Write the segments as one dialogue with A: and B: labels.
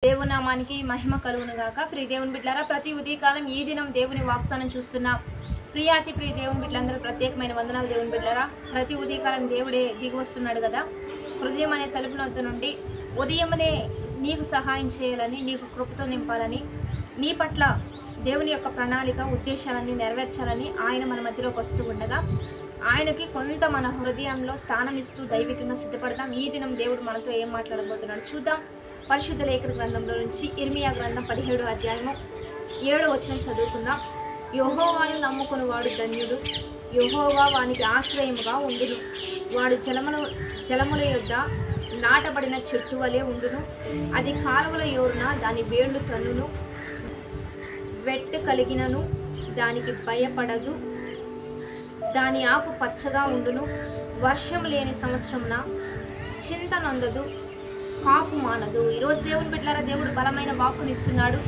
A: దేవునామానికి మహిమ కలుగును గాక. ప్రియ దేవుని బిడ్డలారా, ప్రతి ఉదయకాలం ఈ దినం దేవుని వాగ్దానం చూస్తున్నా ప్రియాతి ప్రియ దేవుని బిడ్డలందరూ ప్రత్యేకమైన వందనాలు. దేవుని బిడ్డలారా, ప్రతి ఉదయకాలం దేవుడే దిగి వస్తున్నాడు కదా. హృదయం అనే తలుపునొద్దు నుండి ఉదయమనే నీకు సహాయం చేయాలని, నీకు కృపతో నింపాలని, నీ పట్ల దేవుని యొక్క ప్రణాళిక ఉద్దేశాలన్నీ నెరవేర్చాలని ఆయన మన మధ్యలోకి వస్తూ ఉండగా ఆయనకి కొంత మన హృదయంలో స్థానం ఇస్తూ దైవికంగా సిద్ధపడతాం. ఈ దినం దేవుడు మనతో ఏం మాట్లాడబోతున్నాడు చూద్దాం. పరిశుద్ధ లేఖన గ్రంథంలో నుంచి ఇర్మియా గ్రంథం 17వ అధ్యాయము 7వ వచనం చదువుకుందాం. యెహోవాను నమ్ముకునివాడు ధన్యుడు, యెహోవా వానికి ఆశ్రయముగా ఉండును. వాడు జలముల యొద్ద నాటబడిన చెట్టు వలె ఉండును. అది కాలువల యోరున దాని వేళ్ళు తన్నును. వెట్టు కలిగినను దానికి భయపడదు. దాని ఆకు పచ్చగా ఉండును. వర్షం లేని సంవత్సరమున చింత నొందదు, కాపు మానదు. ఈరోజు దేవుని బిడ్డలారా, దేవుడు బలమైన వాక్కునిస్తున్నాడు.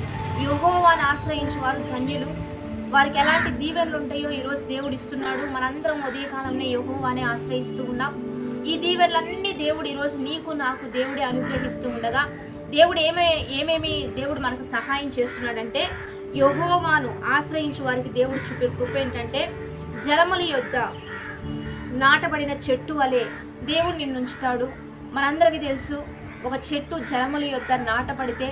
A: యెహోవాను ఆశ్రయించు వారు ధన్యులు. వారికి ఎలాంటి దీవెనలు ఉంటాయో ఈరోజు దేవుడు ఇస్తున్నాడు. మనందరం ఉదయకాలంలో యెహోవానే ఆశ్రయిస్తూ ఉన్నాం. ఈ దీవెనలన్నీ దేవుడు ఈరోజు నీకు నాకు దేవుడే అనుగ్రహిస్తూ ఉండగా దేవుడు ఏమేమి దేవుడు మనకు సహాయం చేస్తున్నాడంటే, యెహోవాను ఆశ్రయించు వారికి దేవుడు చూపే కృప ఏంటంటే, జలముల యొద్ద నాటబడిన చెట్టు వలె దేవుడు నిన్ను ఉంచుతాడు. మనందరికీ తెలుసు, ఒక చెట్టు జలముల యొద్ద నాటబడితే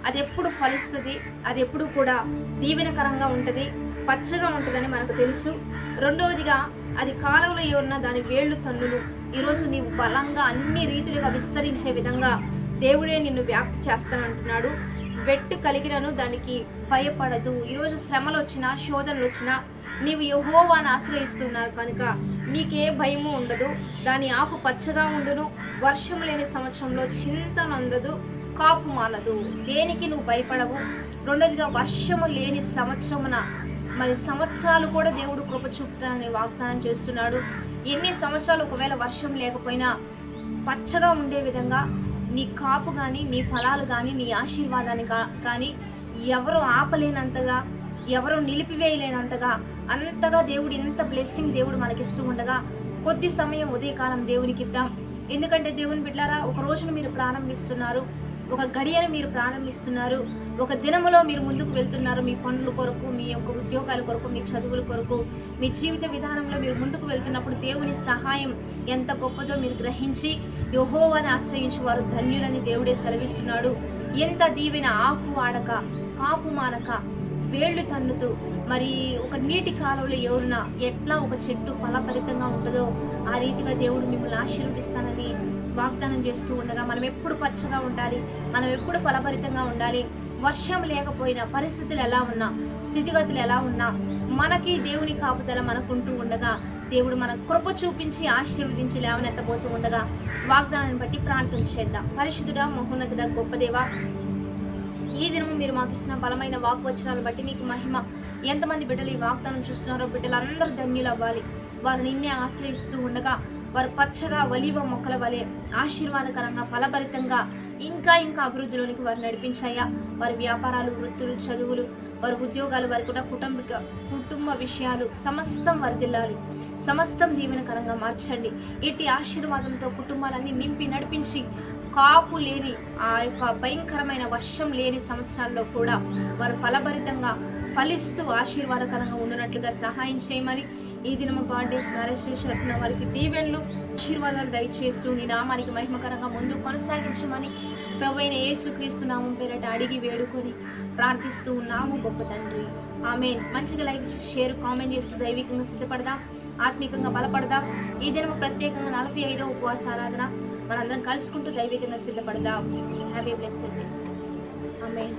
A: అది ఎప్పుడు ఫలిస్తుంది, అది ఎప్పుడు కూడా దీవెనకరంగా ఉంటుంది, పచ్చగా ఉంటుందని మనకు తెలుసు. రెండవదిగా, అది కాలువల యోరున దాని వేళ్ళు తన్నులు. ఈరోజు నీవు బలంగా అన్ని రీతులుగా విస్తరించే విధంగా దేవుడే నిన్ను వ్యాప్తి చేస్తానంటున్నాడు. వెట్టు కలిగినను దానికి భయపడదు. ఈరోజు శ్రమలు వచ్చినా, శోధనలు వచ్చినా నీవు యెహోవాను ఆశ్రయిస్తున్నారు కనుక నీకే భయము ఉండదు. దాని ఆకు పచ్చగా ఉండును. వర్షం లేని సంవత్సరంలో చింత నొందదు, కాపు మానదు. దేనికి నువ్వు భయపడవు. రెండోదిగా, వర్షము లేని సంవత్సరమున మరి సంవత్సరాలు కూడా దేవుడు కృప చూపుతానని వాగ్దానం చేస్తున్నాడు. ఎన్ని సంవత్సరాలు ఒకవేళ వర్షం లేకపోయినా పచ్చగా ఉండే విధంగా నీ కాపు కానీ, నీ ఫలాలు కానీ, నీ ఆశీర్వాదాన్ని కానీ ఎవరు ఆపలేనంతగా, ఎవరు నిలిపివేయలేనంతగా అంతగా దేవుడు ఇంత బ్లెస్సింగ్ దేవుడు మనకిస్తూ ఉండగా కొద్ది సమయం ఉదయకాలం దేవునికి ఇద్దాం. ఎందుకంటే దేవుని బిడ్డలారా, ఒక రోజును మీరు ప్రారంభిస్తున్నారు, ఒక గడియను మీరు ప్రారంభిస్తున్నారు, ఒక దినములో మీరు ముందుకు వెళ్తున్నారు. మీ పనుల కొరకు, మీ యొక్క ఉద్యోగాల కొరకు, మీ చదువుల కొరకు, మీ జీవిత విధానంలో మీరు ముందుకు వెళ్తున్నప్పుడు దేవుని సహాయం ఎంత గొప్పదో మీరు గ్రహించి యెహోవాను ఆశ్రయించు వారు ధన్యులని దేవుడే సెలవిస్తున్నాడు. ఎంత దీవెన, ఆకు వాడక, కాపు మానక, వేళ్లు తన్నుతూ మరి ఒక నీటి కాలువలో యోరున ఎట్లా ఒక చెట్టు ఫలభరితంగా ఉంటుందో ఆ రీతిగా దేవుడు మిమ్మల్ని ఆశీర్వదిస్తానని వాగ్దానం చేస్తూ ఉండగా మనం ఎప్పుడు పచ్చగా ఉండాలి, మనం ఎప్పుడు ఫలభరితంగా ఉండాలి. వర్షం లేకపోయినా, పరిస్థితులు ఎలా ఉన్నా, స్థితిగతులు ఎలా ఉన్నా, మనకి దేవుని కాపుదల మనకుంటూ ఉండగా దేవుడు మన కృప చూపించి ఆశీర్వదించి లేవనెత్తబోతూ ఉండగా వాగ్దానాన్ని బట్టి ప్రార్థన చేద్దాం. పరిశుద్ధుడా, మహోన్నతుడా, గొప్ప దేవా, ఈ దినము మీరు మాకు ఇచ్చిన బలమైన వాగ్వచనాలు బట్టి నీకు మహిమ. ఎంతమంది బిడ్డలు ఈ వాగ్దానం చూస్తున్నారో బిడ్డలందరూ ధన్యులు అవ్వాలి. వారు నిన్నే ఆశ్రయిస్తూ ఉండగా వారు పచ్చగా ఒలీవ మొక్కల వలె ఆశీర్వాదకరంగా, ఫలభరితంగా ఇంకా ఇంకా అభివృద్ధిలోనికి వారు నడిపించాయా. వారి వ్యాపారాలు, వృత్తులు, చదువులు, వారి ఉద్యోగాలు, వారి కూడా కుటుంబ విషయాలు సమస్తం వర్ధిల్లాలి. సమస్తం దీవెనకరంగా మార్చండి. ఇట్టి ఆశీర్వాదంతో కుటుంబాలన్నీ నింపి నడిపించి కాపు లేని ఆ యొక్క భయంకరమైన వర్షం లేని సంవత్సరాల్లో కూడా వారు ఫలభరితంగా ఫలిస్తూ ఆశీర్వాదకరంగా ఉన్నట్లుగా సహాయం చేయమని ఈ దినము బర్త్డేస్, మ్యారేజ్ డేస్ జరుపుకున్న వారికి దీవెనలు, ఆశీర్వాదాలు దయచేస్తూ నీ నామానికి మహిమకరంగా ముందుకు కొనసాగించమని ప్రభువైన యేసుక్రీస్తు నామం పేరట అడిగి వేడుకొని ప్రార్థిస్తూ ఉన్నాము గొప్ప తండ్రి, ఆమేన్. మంచిగా లైక్, షేర్, కామెంట్ చేస్తూ దైవికంగా సిద్ధపడదాం, ఆత్మీకంగా బలపడదాం. ఈ దినము ప్రత్యేకంగా 45వ ఉపవాస ఆరాధన మనందరం కలుసుకుంటూ దైవికంగా సిద్ధపడదాం. Happy blessed day. ఆమేన్.